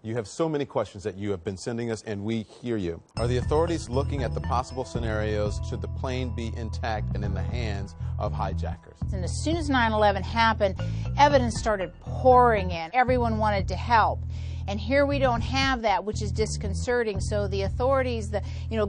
You have so many questions that you have been sending us, and we hear you. Are the authorities looking at the possible scenarios should the plane be intact and in the hands of hijackers? And as soon as 9/11 happened, evidence started pouring in. Everyone wanted to help. And here we don't have that, which is disconcerting. So the authorities,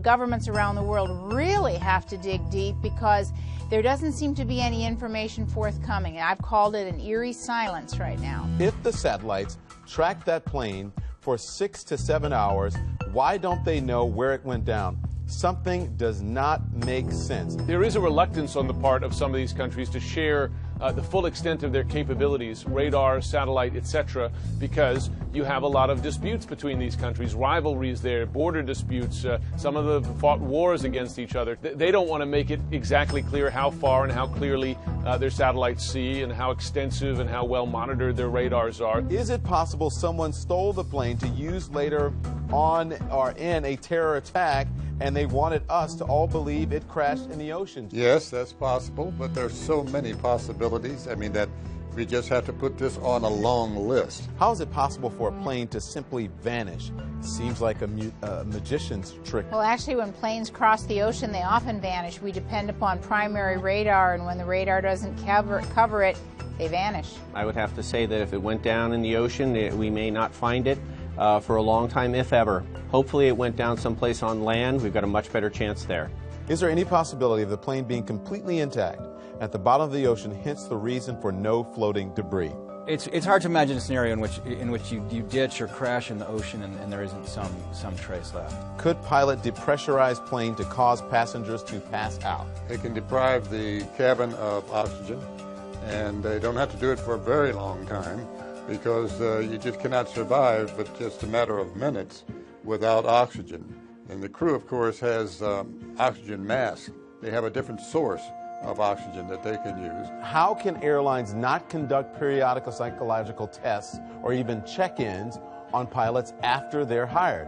governments around the world really have to dig deep, because there doesn't seem to be any information forthcoming. And I've called it an eerie silence right now. If the satellites tracked that plane for 6 to 7 hours, why don't they know where it went down? Something does not make sense. There is a reluctance on the part of some of these countries to share the full extent of their capabilities, radar, satellite, etc., because you have a lot of disputes between these countries, rivalries there, border disputes. Some of them have fought wars against each other. They don't want to make it exactly clear how far and how clearly their satellites see, and how extensive and how well monitored their radars are. Is it possible someone stole the plane to use later on or in a terror attack, and they wanted us to all believe it crashed in the ocean? Yes, that's possible, but there's so many possibilities. I mean, that we just have to put this on a long list. How is it possible for a plane to simply vanish? Seems like a magician's trick. Well, actually, when planes cross the ocean, they often vanish. We depend upon primary radar, and when the radar doesn't cover it, they vanish. I would have to say that if it went down in the ocean, we may not find it for a long time, if ever. Hopefully it went down someplace on land. We've got a much better chance there. Is there any possibility of the plane being completely intact at the bottom of the ocean, hence the reason for no floating debris? It's hard to imagine a scenario in which you ditch or crash in the ocean and there isn't some trace left. Could pilot depressurize plane to cause passengers to pass out? They can deprive the cabin of oxygen, and they don't have to do it for a very long time, because you just cannot survive but just a matter of minutes without oxygen. And the crew, of course, has oxygen masks. They have a different source of oxygen that they can use. How can airlines not conduct periodical psychological tests or even check-ins on pilots after they're hired?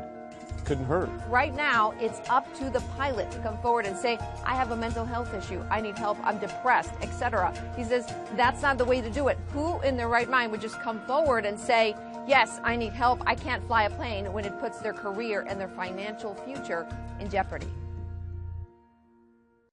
Couldn't hurt. Right now, it's up to the pilot to come forward and say, I have a mental health issue, I need help, I'm depressed, etc. He says that's not the way to do it. Who in their right mind would just come forward and say, yes, I need help, I can't fly a plane, when it puts their career and their financial future in jeopardy?